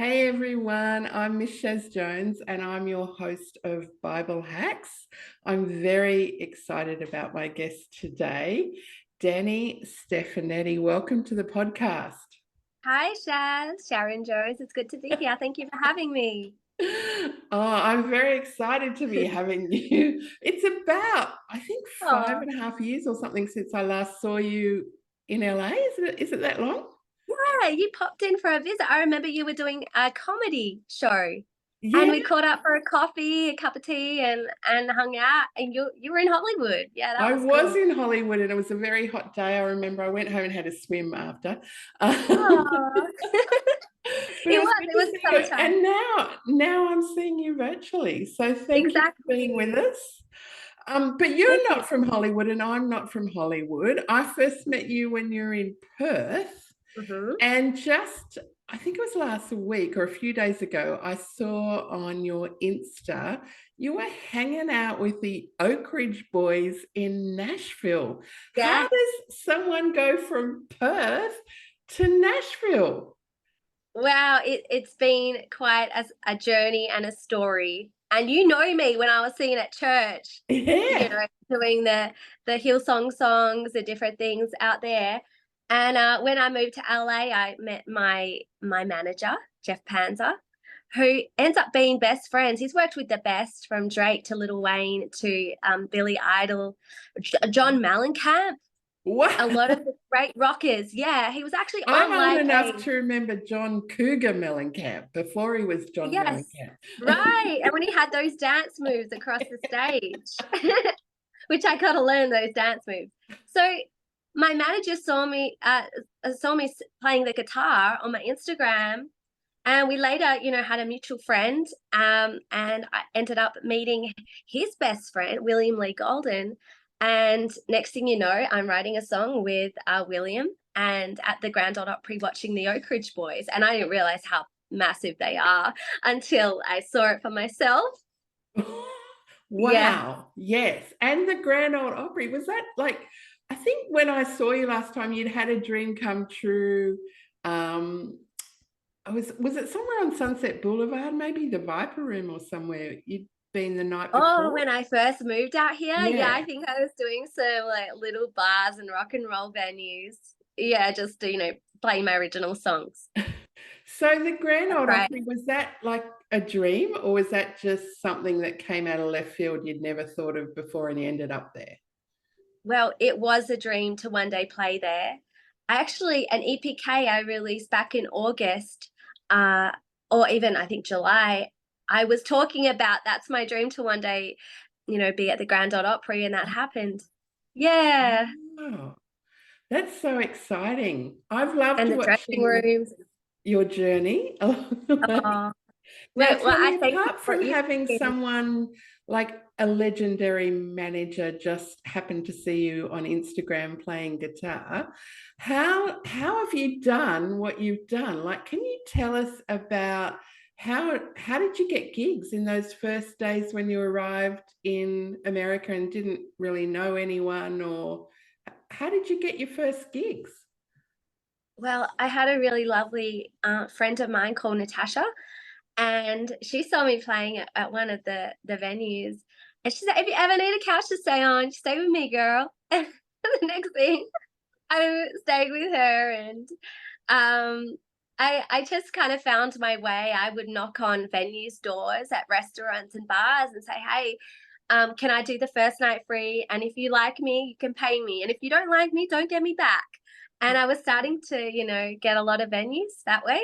Hey everyone, I'm Miss Shaz Jones and I'm your host of BibleHax. I'm very excited about my guest today, Danni Stefanetti. Welcome to the podcast. Hi, Shaz. Sharon Jones. It's good to be here. Thank you for having me. Oh, I'm very excited to be having you. It's about, I think, five Oh, and a half years or something since I last saw you in LA. Is it that long? yeah, you popped in for a visit. I remember you were doing a comedy show, and Yeah. we caught up for a coffee, a cup of tea, and hung out. And you were in Hollywood. Yeah, that I was was cool. in Hollywood and it was a very hot day. I remember I went home and had a swim after. Oh, But it was good it to was see you. summertime. And now I'm seeing you virtually. So thank you for being with Exactly. us. But Thank you're you. not from Hollywood and I'm not from Hollywood. I first met you when you were in Perth. hmm And just, I think it was last week or a few days ago, I saw on your Insta, you were hanging out with the Oak Ridge Boys in Nashville. How Yeah. does someone go from Perth to Nashville? Wow, it's been quite a journey and a story. And you know me when I was singing at church, Yeah. doing the Hillsong songs, the different things out there. And when I moved to LA, I met my manager, Jeff Panzer, who ends up being best friends. He's worked with the best, from Drake to Lil Wayne to Billy Idol, John Mellencamp, a What? lot of the great rockers. Yeah, he was actually I'm on old Live enough Aid. to remember John Cougar Mellencamp before he was John Yes, Mellencamp. right. And when he had those dance moves across the stage, which I got to learn those dance moves. So my manager saw me playing the guitar on my Instagram, and we later, had a mutual friend. And I ended up meeting his best friend, William Lee Golden. And next thing you know, I'm writing a song with William, and at the Grand Ole Opry watching the Oak Ridge Boys. And I didn't realize how massive they are until I saw it for myself. Yeah. Wow. Yes. And the Grand Ole Opry, was that like, I think when I saw you last time, you'd had a dream come true. Um, was it somewhere on Sunset Boulevard, maybe the Viper Room or somewhere you'd been the night Oh, before? when I first moved out here, yeah, I Yeah. think I was doing some like little bars and rock and roll venues. Yeah, just to, play my original songs. So the Grand That's Ole right. Opry, was that like a dream or was that just something that came out of left field you'd never thought of before and you ended up there? Well, it was a dream to one day play there. Actually, an EPK I released back in August, uh, or even I think July. I was talking about that's my dream to one day, be at the Grand Ole Opry, and that happened. Yeah, Oh, that's so exciting. I've loved and the dressing watching rooms. your journey along the way. Oh, Now, well, tell I me, thank you apart for from what you've having been. someone like a legendary manager just happen to see you on Instagram playing guitar, how have you done what you've done? Like, can you tell us about how did you get gigs in those first days when you arrived in America and didn't really know anyone, or how did you get your first gigs? Well, I had a really lovely friend of mine called Natasha, and she saw me playing at one of the venues, and she said, "If you ever need a couch to stay on, stay with me, girl." And the next thing, I stayed with her, and I just kind of found my way. I would knock on venues' doors at restaurants and bars and say, "Hey, can I do the first night free? And if you like me, you can pay me. And if you don't like me, don't get me back." And I was starting to, get a lot of venues that way.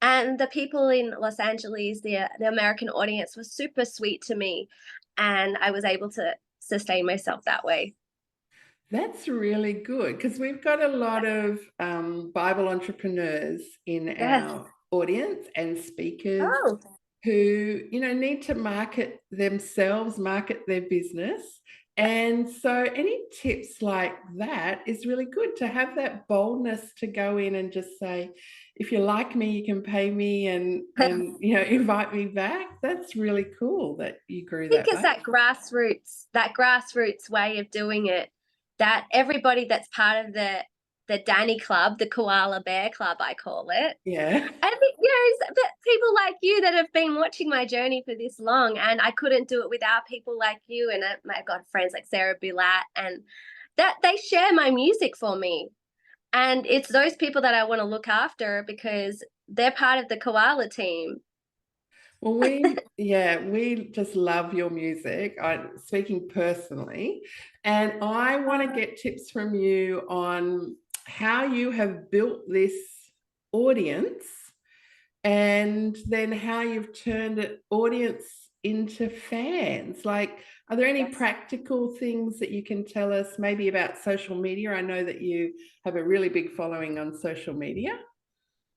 And the people in Los Angeles, the American audience was super sweet to me. And I was able to sustain myself that way. That's really good because we've got a lot of Bible entrepreneurs in Yes. our audience and speakers Oh, who, need to market themselves, market their business. And so any tips like that is really good to have that boldness to go in and just say, if you like me, you can pay me and invite me back. That's really cool that you grew think that it's way. that grassroots way of doing it, that everybody that's part of the Danny Club, the Koala Bear Club, I call it. Yeah. And but people you that have been watching my journey for this long, and I couldn't do it without people like you. And I've got friends like Sarah Bilat, and that they share my music for me. And it's those people that I want to look after because they're part of the koala team. Well, we just love your music. Speaking personally, and I want to get tips from you on how you have built this audience and then how you've turned an audience into fans. Like, are there any practical things that you can tell us maybe about social media? I know that you have a really big following on social media.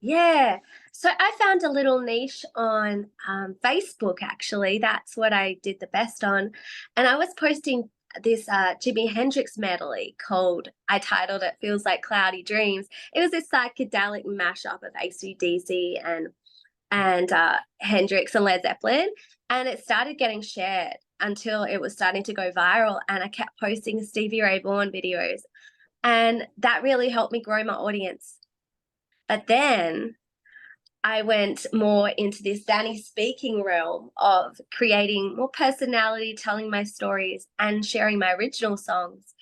Yeah. So I found a little niche on Facebook, actually. That's what I did the best on. And I was posting this Jimi Hendrix medley I titled it Feels Like Cloudy Dreams. It was this psychedelic mashup of AC/DC and Hendrix and Led Zeppelin. And it started getting shared until it was starting to go viral. And I kept posting Stevie Ray Vaughan videos. And that really helped me grow my audience. But then I went more into this Danni speaking realm of creating more personality, telling my stories, and sharing my original songs.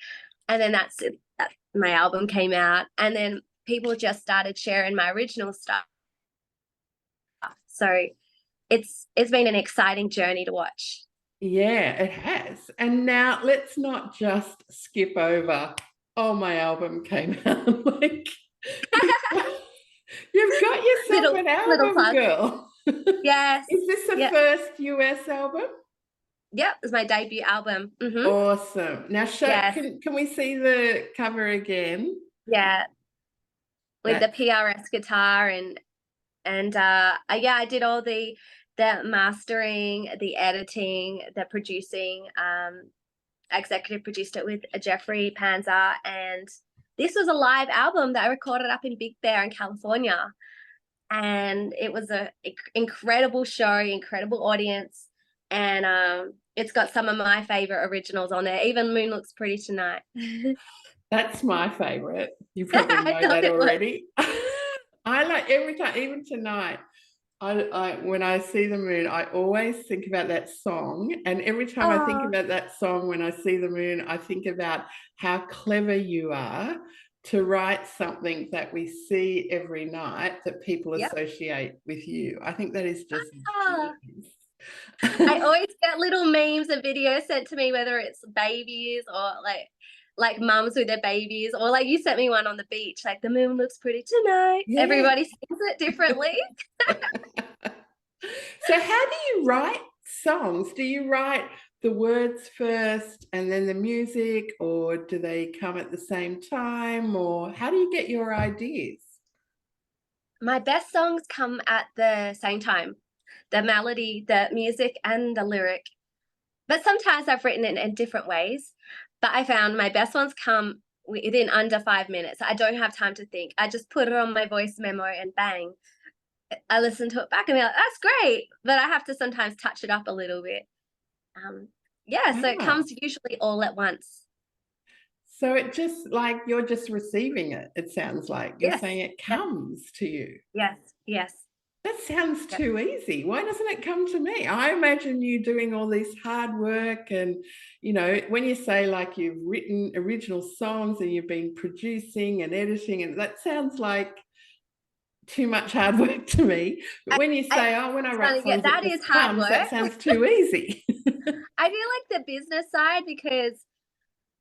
And then that's it. My album came out, and then people just started sharing my original stuff. So it's been an exciting journey to watch. Yeah, it has. And now let's not just skip over, oh, my album came out. Like, you've got yourself an album, girl. Yes. Is this the first US album? Yep, it's my debut album. Mm-hmm. Awesome. Now, can we see the cover again? Yeah, with the PRS guitar and I did all the mastering, the editing, the producing. Executive produced it with Jeffrey Panzer, and this was a live album that I recorded up in Big Bear in California, and it was an incredible show, incredible audience, and it's got some of my favorite originals on there. Even Moon Looks Pretty Tonight. That's my favorite. You probably know that already. I like every time, even tonight. When I see the moon, I always think about that song. And every time I think about that song, when I see the moon, I think about how clever you are to write something that we see every night that people associate with you. I think that is just genius. I always get little memes and videos sent to me, whether it's babies or like mums with their babies, or like you sent me one on the beach, like the moon looks pretty tonight. Yeah. Everybody sings it differently. So how do you write songs? Do you write the words first and then the music, or do they come at the same time, or how do you get your ideas? My best songs come at the same time. The melody, the music, and the lyric. But sometimes I've written it in different ways. But I found my best ones come within under 5 minutes. I don't have time to think. I just put it on my voice memo and bang. I listen to it back and be like, that's great. But I have to sometimes touch it up a little bit. So it comes usually all at once. So it just like you're just receiving it, it sounds like. You're saying it comes to you. Yes. That sounds too easy. Why doesn't it come to me? I imagine you doing all this hard work and, when you say like you've written original songs and you've been producing and editing, and that sounds like too much hard work to me. But when you say, when I write songs, that is hard work. That sounds too easy. I do like the business side because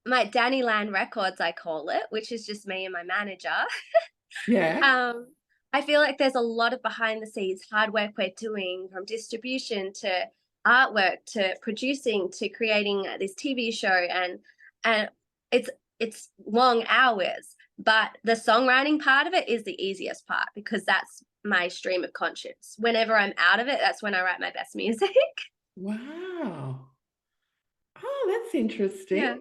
my Danny Land Records, I call it, which is just me and my manager. Yeah. I feel like there's a lot of behind the scenes hard work we're doing, from distribution to artwork to producing to creating this TV show, and it's long hours. But the songwriting part of it is the easiest part because that's my stream of conscience. Whenever I'm out of it, that's when I write my best music. Wow. Oh, that's interesting. Yeah.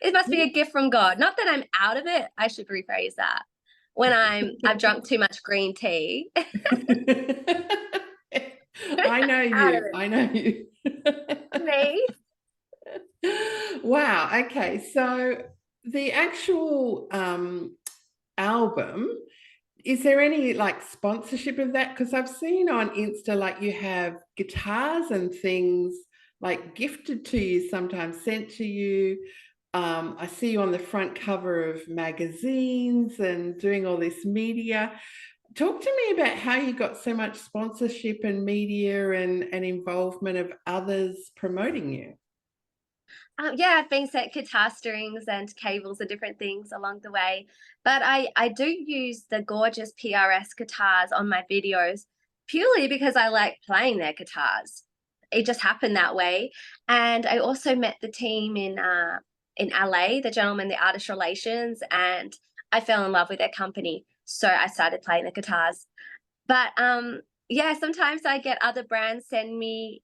It must be a gift from God. Not that I'm out of it. I should rephrase that. When I've drunk too much green tea. I know you. I know you. Me? Wow. Okay. So the actual album, is there any like sponsorship of that? Because I've seen on Insta, like you have guitars and things like gifted to you, sometimes sent to you. I see you on the front cover of magazines and doing all this media. Talk to me about how you got so much sponsorship and media and involvement of others promoting you. Yeah, I've been sent guitar strings and cables and different things along the way. But I do use the gorgeous PRS guitars on my videos purely because I like playing their guitars. It just happened that way. And I also met the team in LA, the gentleman, the artist relations, and I fell in love with their company. So I started playing the guitars. But yeah, sometimes I get other brands send me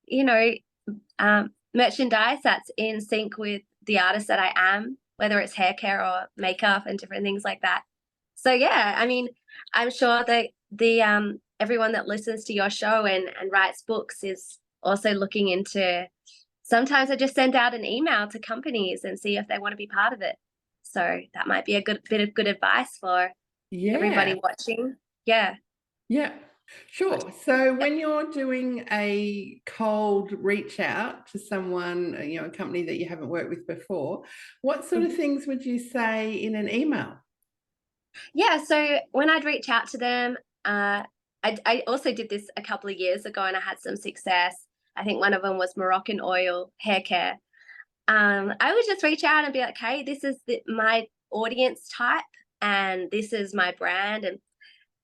you know, merchandise that's in sync with the artist that I am, whether it's hair care or makeup and different things like that. So yeah, I mean, I'm sure that the everyone that listens to your show and writes books is also looking into. Sometimes I just send out an email to companies and see if they want to be part of it. So that might be a good bit of good advice for everybody Yeah. watching. Yeah. Yeah, sure. So when you're doing a cold reach out to someone, a company that you haven't worked with before, what sort of things would you say in an email? Yeah, so when I'd reach out to them, I also did this a couple of years ago and I had some success. I think one of them was Moroccan oil hair care. I would just reach out and be like, hey, this is my audience type and this is my brand and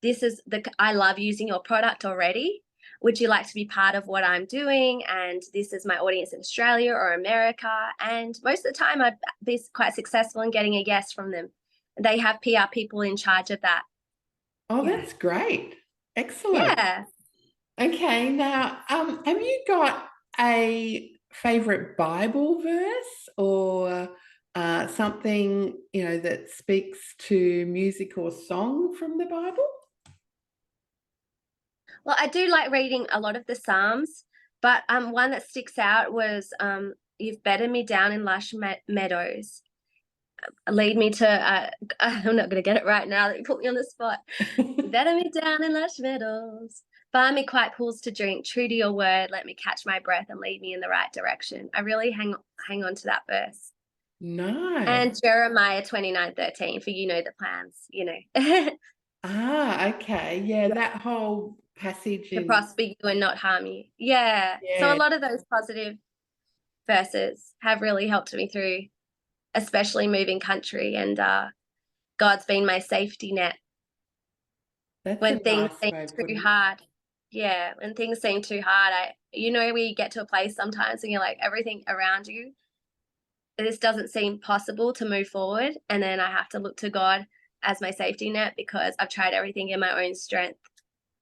this is I love using your product already. Would you like to be part of what I'm doing? And this is my audience in Australia or America. And most of the time I'd be quite successful in getting a yes from them. They have PR people in charge of that. Oh, Yeah. that's great. Excellent. Yeah. Okay, now, have you got a favorite Bible verse or something, that speaks to music or song from the Bible? Well, I do like reading a lot of the Psalms, but one that sticks out was "You've bedded me down in lush meadows, lead me to." I'm not going to get it right now. You put me on the spot. Bedded me down in lush meadows, find me quiet pools to drink. True to your word, let me catch my breath and lead me in the right direction. I really hang on to that verse. Nice. And Jeremiah 29:13 for you know the plans, you know. Ah, okay. Yeah, that whole passage To in, prosper you and not harm you. Yeah. So a yeah, lot of those positive verses have really helped me through, especially moving country. And God's been my safety net that's a when things nice seem way of too putting it. hard. Yeah, when things seem too hard, we get to a place sometimes and you're like everything around you, this doesn't seem possible to move forward. And then I have to look to God as my safety net because I've tried everything in my own strength.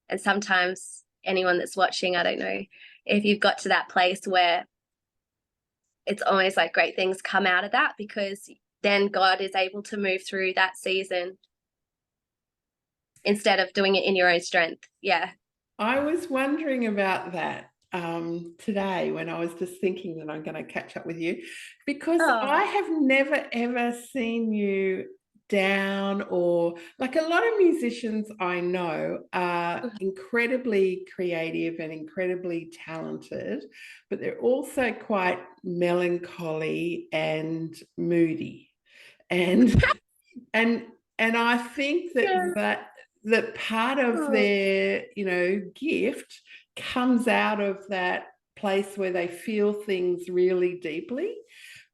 And sometimes anyone that's watching, I don't know if you've got to that place where it's always like great things come out of that because then God is able to move through that season instead of doing it in your own strength. Yeah. I was wondering about that today when I was just thinking that I'm going to catch up with you because I Oh, have never ever seen you down, or like a lot of musicians I know are incredibly creative and incredibly talented, but they're also quite melancholy and moody. And and and I think that yeah. that part of Oh, their gift comes out of that place where they feel things really deeply.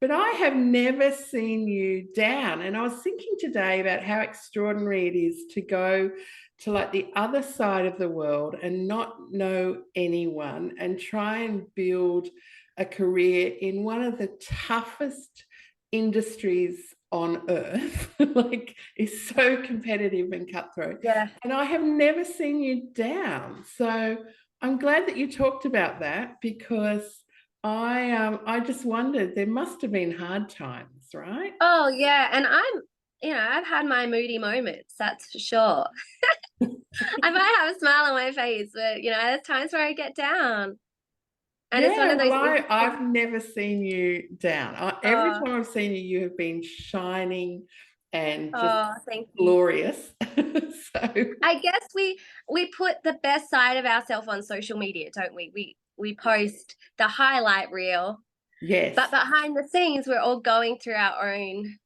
But I have never seen you down, and I was thinking today about how extraordinary it is to go to like the other side of the world and not know anyone and try and build a career in one of the toughest industries on earth. Like, is so competitive and cutthroat, yeah. and I have never seen you down. So I'm glad that you talked about that because I just wondered, there must have been hard times, right? Oh, yeah. And I've had my moody moments, that's for sure. I might have a smile on my face, but there's times where I get down. And it's one Yeah, of well, those interesting. I've never seen you down. Every Oh, time I've seen you, you have been shining and just Oh, thank you. glorious. So I guess we put the best side of ourselves on social media, don't we? We post the highlight reel, yes, but behind the scenes, we're all going through our own.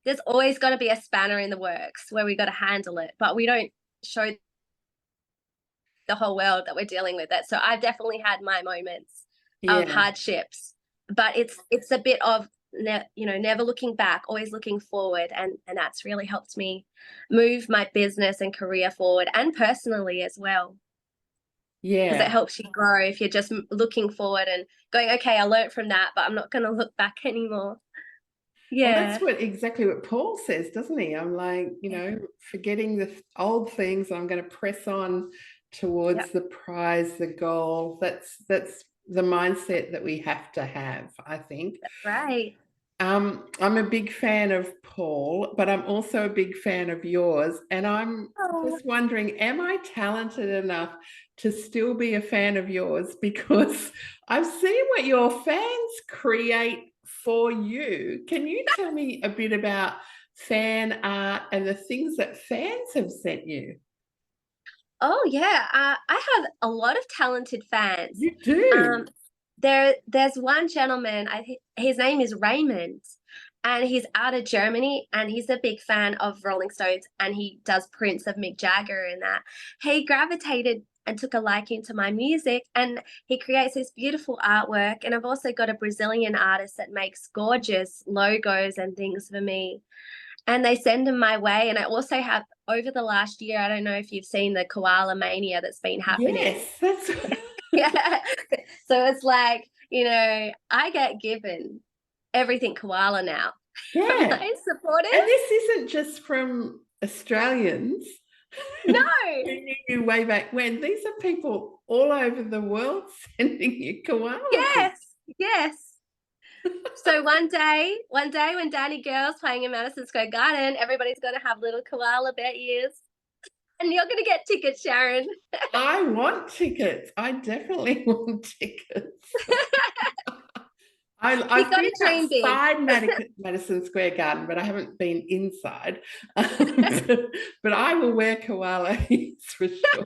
There's always got to be a spanner in the works where we got to handle it, but we don't show the whole world that we're dealing with it. So I've definitely had my moments of yeah. hardships, but it's a bit of never looking back, always looking forward, and that's really helped me move my business and career forward, and personally as well, because it Yeah. helps you grow if you're just looking forward and going, okay, I learned from that, but I'm not going to look back anymore. Well, that's Yeah. exactly what Paul says, doesn't he? I'm like, forgetting the old things, I'm going to press on towards Yep. the prize, the goal. That's the mindset that we have to have, I think. Right. I'm a big fan of Paul, but I'm also a big fan of yours. And I'm Oh. just wondering, am I talented enough to still be a fan of yours? Because I've seen what your fans create for you. Can you tell me a bit about fan art and the things that fans have sent you? Oh yeah, I have a lot of talented fans. You do? Um, there's one gentleman. His name is Raymond, and he's out of Germany, and he's a big fan of Rolling Stones, and he does prints of Mick Jagger and that. He gravitated and took a liking to my music, and he creates this beautiful artwork. And I've also got a Brazilian artist that makes gorgeous logos and things for me, and they send them my way. And I also have, over the last year, I don't know if you've seen the koala mania that's been happening. Yes, that's Yeah. So it's like, I get given everything koala now. Am yeah. I supportive? And this isn't just from Australians No. who knew you way back when. These are people all over the world sending you koala pics. Yes. Yes. So one day when Danny Girl's playing in Madison Square Garden, everybody's going to have little koala bear ears. And you're going to get tickets, Sharon. I want tickets. I definitely want tickets. You've I've got been to dream big. outside Madison Square Garden, but I haven't been inside. But I will wear koala ears for sure.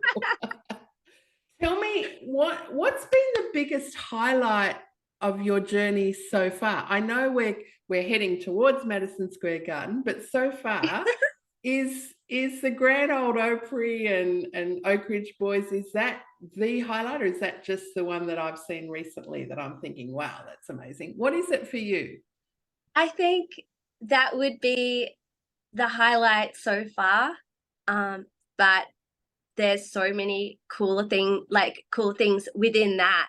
Tell me, what's been the biggest highlight of your journey so far? I know we're heading towards Madison Square Garden, but so far, is the Grand Old Opry and Oak Ridge Boys, is that the highlight, or is that just the one that I've seen recently that I'm thinking, wow, that's amazing? What is it for you? I think that would be the highlight so far. But there's so many cool things within that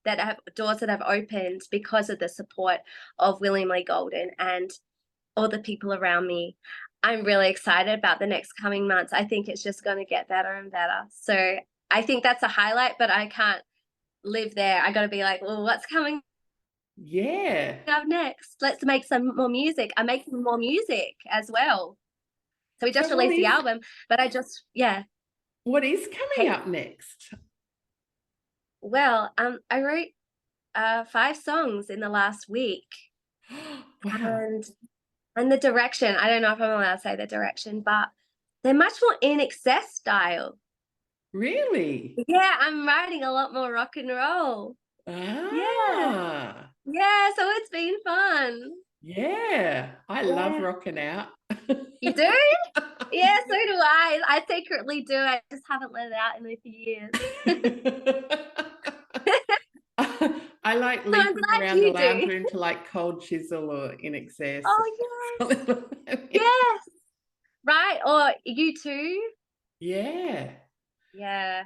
have doors that have opened because of the support of William Lee Golden and all the people around me. I'm really excited about the next coming months. I think it's just going to get better and better. So I think that's a highlight, but I can't live there. I got to be like, well, what's coming Yeah. up next? Let's make some more music. I'm making more music as well. So we just So released the album, but what is coming hey, up next? well, I wrote 5 songs in the last week, Wow. and the direction, I don't know if I'm allowed to say the direction, but they're much more in excess style. Really? Yeah, I'm writing a lot more rock and roll. Yeah. Ah. Yeah, so it's been fun. Yeah. I love Yeah. rocking out. You do? Yeah, so do I. I secretly do. I just haven't let it out in a few years. I like So I'm leaping glad around the you lounge do. room to like Cold Chisel or In Excess. Oh, yes. Something like that. Yes. Right. Or you too? Yeah. Yeah.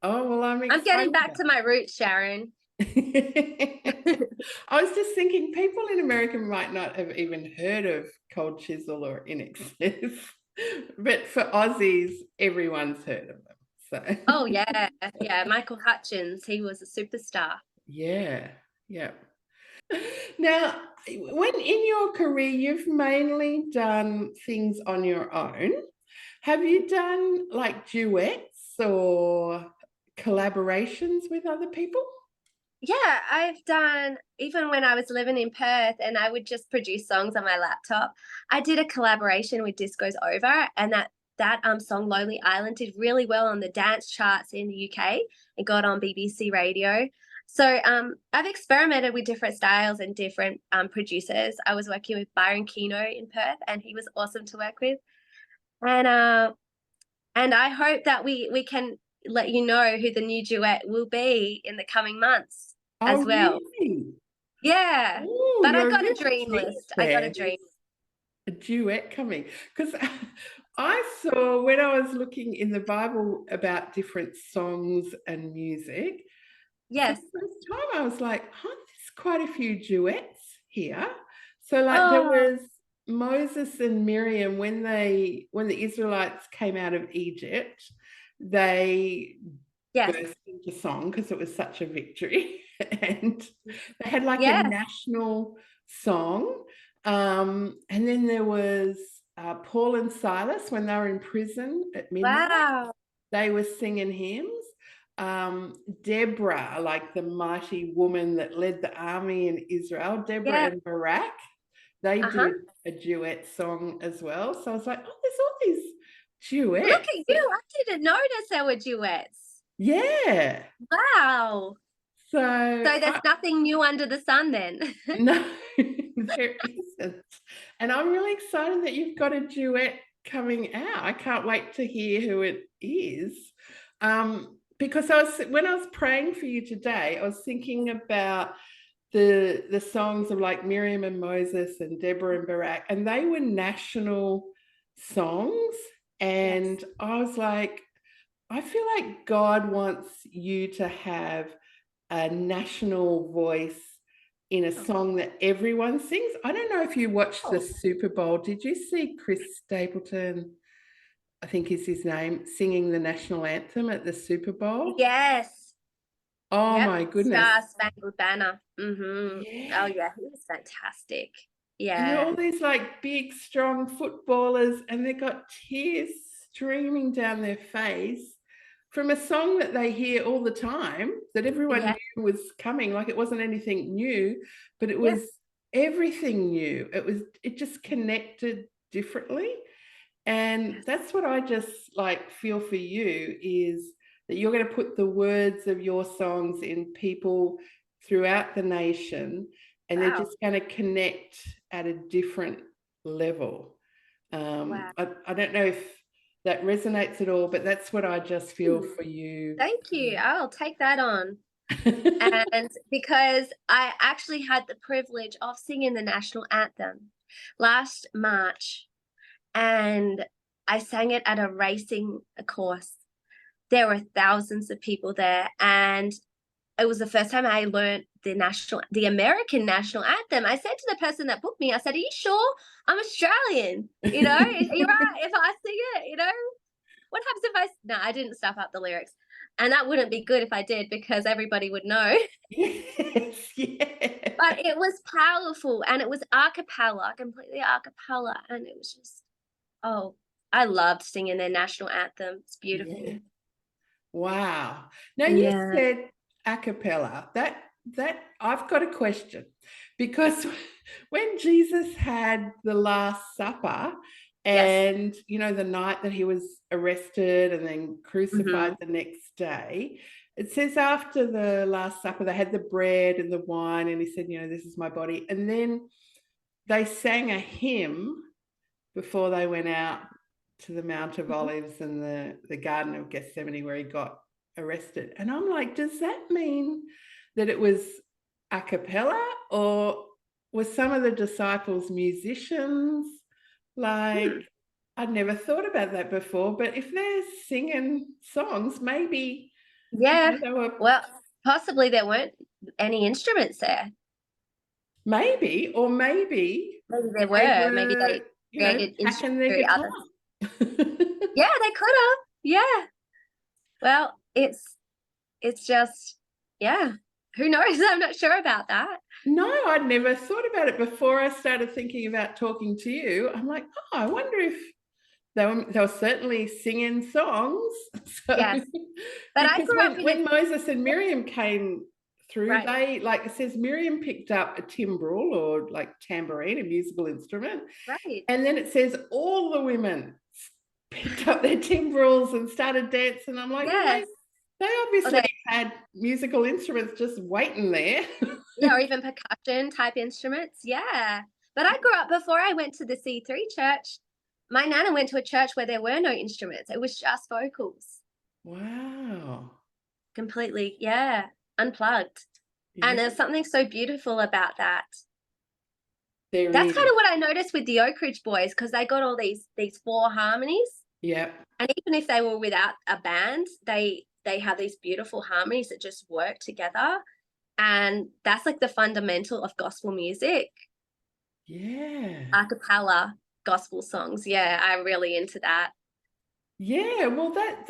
Oh, well, I'm I'm getting excited back about to my roots, Sharon. it. I was just thinking people in America might not have even heard of Cold Chisel or In Excess, but for Aussies, everyone's heard of them. So Oh, yeah. Yeah. Michael Hutchins, he was a superstar. yeah, yeah. Now, when in your career you've mainly done things on your own, have you done like duets or collaborations with other people? Yeah, I've done, even when I was living in Perth and I would just produce songs on my laptop. I did a collaboration with Disco's Over, and that song Lonely Island did really well on the dance charts in the UK. It got on BBC Radio. So I've experimented with different styles and different producers. I was working with Byron Keno in Perth, and he was awesome to work with. And I hope that we can let you know who the new duet will be in the coming months as Oh, well. really? Yeah. Oh, But I you're a got a real dream tease list. I got a there. dream. A duet coming. Because I saw when I was looking in the Bible about different songs and music, for Yes. the first time I was like, oh, there's quite a few duets here. So like there Oh, was Moses and Miriam when the Israelites came out of Egypt, they yes. burst into song because it was such a victory. And they had like a Yes. national song. And then there was Paul and Silas when they were in prison at midnight. Wow. They were singing hymns. Deborah, like the mighty woman that led the army in Israel, Deborah Yeah. and Barak, they Uh-huh. did a duet song as well. So I was like, oh, there's all these Look duets. at you. I didn't notice there were duets. Yeah. Wow. So So there's nothing new under the sun then. no, there isn't. And I'm really excited that you've got a duet coming out. I can't wait to hear who it is. Because when I was praying for you today, I was thinking about the songs of like Miriam and Moses and Deborah and Barak, and they were national songs. And Yes. I was like, I feel like God wants you to have a national voice in a song that everyone sings. I don't know if you watched the Oh, Super Bowl. Did you see Chris Stapleton, I think is his name, singing the national anthem at the Super Bowl? yes. Oh Yep. my goodness. Star Spangled Banner. Mm-hmm. Oh Yeah. yeah, he was fantastic. And they're Yeah. all these like big, strong footballers, and they've got tears streaming down their face from a song that they hear all the time that everyone Yeah. knew was coming. Like it wasn't anything new, but it Yeah. was everything new. It just connected differently. And Yes. that's what I just like feel for you is that you're going to put the words of your songs in people throughout the nation, and they're Wow. just going to connect at a different level. Wow. I don't know if that resonates at all, but that's what I just feel for you. Thank you. I'll take that on. And because I actually had the privilege of singing the national anthem last March, and I sang it at a racing course. There were thousands of people there, and it was the first time I learned the American national anthem. I said to the person that booked me, I said, "Are you sure? I'm Australian. You know, are you right if I sing it? You know, what happens if no, I didn't stuff up the lyrics. And that wouldn't be good if I did because everybody would know. Yes, yeah. But it was powerful and it was a cappella, completely a cappella. And it was just, oh, I loved singing their national anthem. It's Yeah. beautiful. Wow. Now you Yeah. said a cappella. That I've got a question because when Jesus had the Last Supper Yes. and you know the night that he was arrested and then crucified Mm-hmm. the next day, it says after the Last Supper they had the bread and the wine and he said, you know, this is my body. And then they sang a hymn before they went out to the Mount of Olives and the Garden of Gethsemane where he got arrested. And I'm like, does that mean that it was a cappella or were some of the disciples musicians? Like, I'd never thought about that before, but if they're singing songs, maybe Yeah. they were. Well, possibly there weren't any instruments there. Maybe, or maybe Maybe there they were. Maybe were, they you know, created packing instruments their through guitar. others. Yeah, they could have. Yeah. Well, it's just, yeah. Who knows? I'm not sure about that. No, I'd never thought about it before I started thinking about talking to you. I'm like, oh, I wonder if they were certainly singing songs. So, Yes. But I because grew up in a when Moses and Miriam came through. Right. They, like it says, Miriam picked up a timbrel or like tambourine, a musical instrument. Right. And then it says all the women picked up their timbrels and started dancing. I'm like, well, Yes. they obviously had musical instruments just waiting there. Yeah, or even percussion type instruments. Yeah. But I grew up, before I went to the C3 church, my nana went to a church where there were no instruments. It was just vocals. Wow. Completely, yeah, unplugged. And Yeah, there's something so beautiful about that. there That's is. kind of what I noticed with the Oak Ridge Boys, because they got all these four harmonies. Yeah. And even if they were without a band, they have these beautiful harmonies that just work together. And that's like the fundamental of gospel music. Yeah. A cappella gospel songs. Yeah, I'm really into that. Yeah, well, that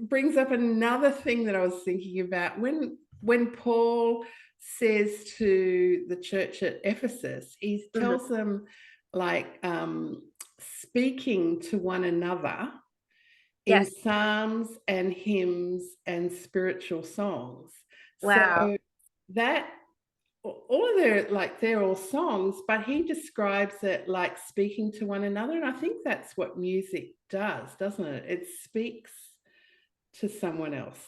brings up another thing that I was thinking about. When Paul says to the church at Ephesus, he tells them, like, speaking to one another in Yes. psalms and hymns and spiritual songs. Wow. So that all of their, like, they're all songs, but he describes it like speaking to one another. And I think that's what music does, doesn't it? It speaks to someone else.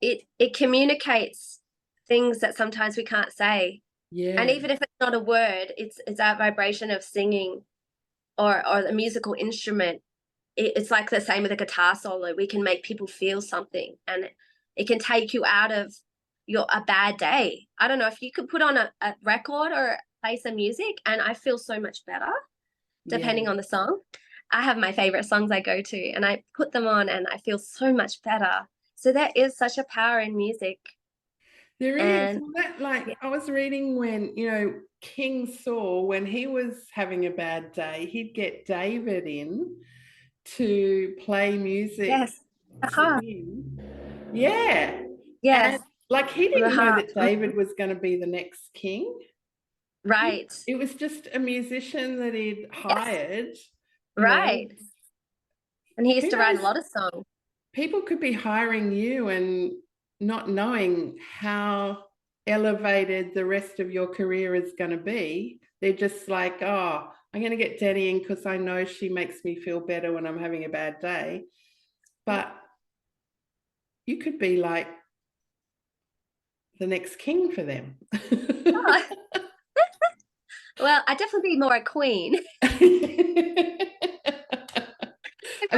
It communicates things that sometimes we can't say. Yeah. And even if it's not a word, it's that vibration of singing or the musical instrument. It's like the same with a guitar solo. We can make people feel something, and it can take you out of a bad day. I don't know, if you could put on a record or play some music, and I feel so much better depending Yeah. on the song. I have my favorite songs I go to, and I put them on and I feel so much better. So there is such a power in music. There is. And Well, that, like, yeah, I was reading when, King Saul, when he was having a bad day, he'd get David in to play music yes, the for heart. him. Yeah. And Yes, like, he the didn't know heart. that David was going to be the next king. Right. It was just a musician that he'd Yes, hired, you know. right. And he used Who to write a knows? lot of songs. People could be hiring you and not knowing how elevated the rest of your career is going to be. They're just like, oh, I'm going to get Danni in because I know she makes me feel better when I'm having a bad day. But you could be like the next king for them. Oh, well, I'd definitely be more a queen. I'm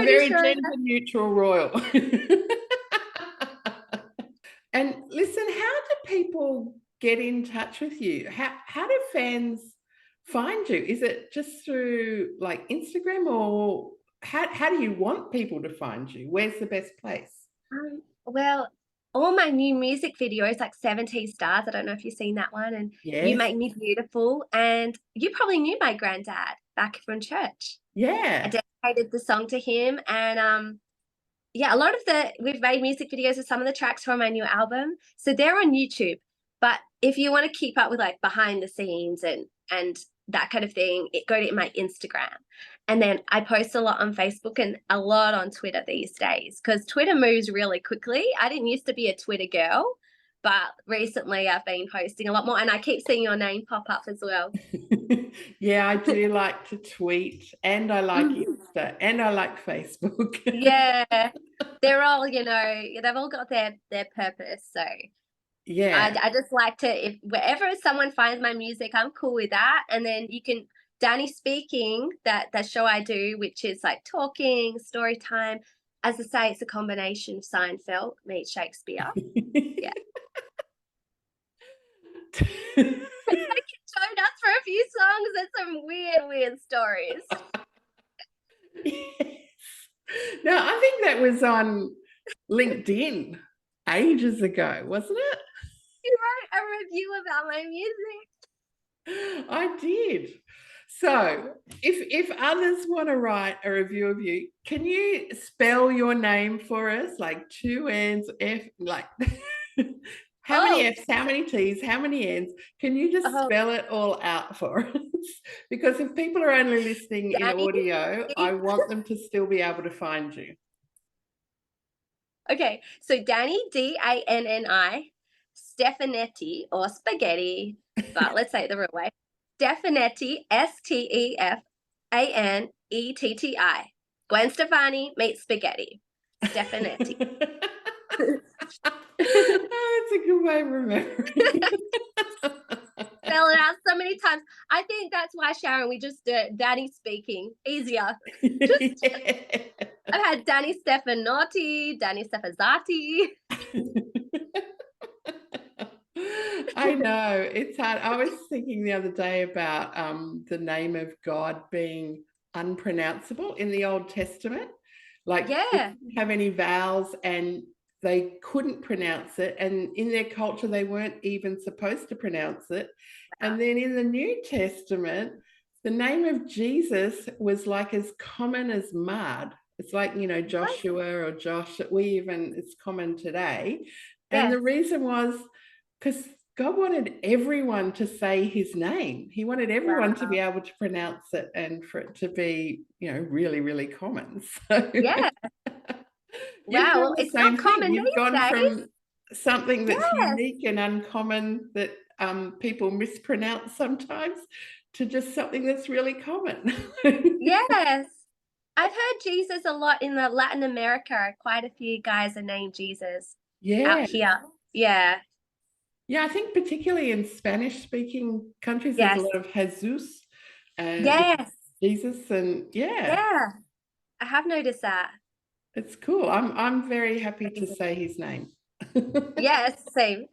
A pretty very sure that. gender neutral royal. And listen, how do people get in touch with you? How do fans find you? Is it just through like Instagram, or how do you want people to find you? Where's the best place? Well, all my new music videos, like 17 Stars, I don't know if you've seen that one, and You Yes. Make Me Beautiful, and you probably knew my granddad back from church. I Yeah. dedicated the song to him, and yeah, a lot of we've made music videos of some of the tracks from my new album, so they're on YouTube. But if you want to keep up with like behind the scenes and that kind of thing, go to my Instagram. And then I post a lot on Facebook and a lot on Twitter these days, because Twitter moves really quickly. I didn't used to be a Twitter girl, but recently I've been posting a lot more, and I keep seeing your name pop up as well. Yeah, I do like to tweet, and I like Insta, and I like Facebook. Yeah, they're all, they've all got their purpose. So Yeah. I just like to, if wherever someone finds my music, I'm cool with that. And then you can, Danni Speaking, that show I do, which is like talking, story time. As I say, it's a combination of Seinfeld meets Shakespeare. Yeah. Showed us for a few songs and some weird stories. Yes. No, I think that was on LinkedIn ages ago, wasn't it? You wrote a review about my music. I did. So if others want to write a review of you, can you spell your name for us? Like 2 N's, F, like how many F's, how many T's, how many N's? Can you just spell it all out for us? Because if people are only listening in Danni, audio, I want them to still be able to find you. Okay, so Danni, Danni, Stefanetti or spaghetti, but let's say it the real way. Stefanetti, Stefanetti. Gwen Stefani meets spaghetti. Stefanetti. Oh, that's a good way of remembering. Spell it out so many times. I think that's why, Sharon, we just Danni speaking easier. Just I've had Danni Stefanotti, Danni Stefazati. I know, it's hard. I was thinking the other day about the name of God being unpronounceable in the Old Testament. Like, Yeah. it didn't have any vowels and they couldn't pronounce it. And in their culture, they weren't even supposed to pronounce it. And then in the New Testament, the name of Jesus was like as common as mud. It's like, Joshua or Josh. It's common today. And the reason was because God wanted everyone to say his name. He wanted everyone to be able to pronounce it and for it to be, really, really common. So Yeah. Wow. Well, it's not common You've these gone days. from something that's unique and uncommon that people mispronounce sometimes to just something that's really common. Yes. I've heard Jesus a lot in the Latin America. Quite a few guys are named Jesus out here. Yeah. Yeah, I think particularly in Spanish-speaking countries, there's a lot of Jesus and Jesus, and Yeah. I have noticed that. it's cool. I'm very happy to say his name. Yes, same.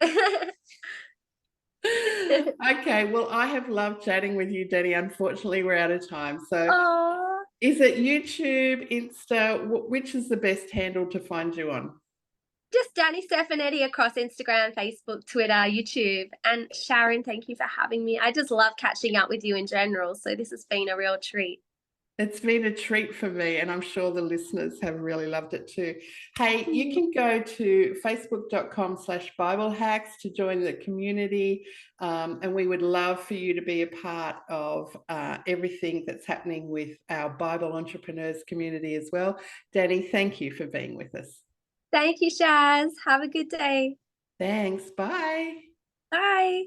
Okay, well, I have loved chatting with you, Danni. Unfortunately, we're out of time. So Oh, is it YouTube, Insta? Which is the best handle to find you on? just Danni Stefanetti across Instagram, Facebook, Twitter, YouTube. And Sharon, thank you for having me. I just love catching up with you in general. So this has been a real treat. It's been a treat for me, and I'm sure the listeners have really loved it too. Hey, you can go to facebook.com/BibleHax to join the community, and we would love for you to be a part of everything that's happening with our Bible entrepreneurs community as well. Danni, thank you for being with us. Thank you, Shaz. Have a good day. Thanks. Bye. Bye.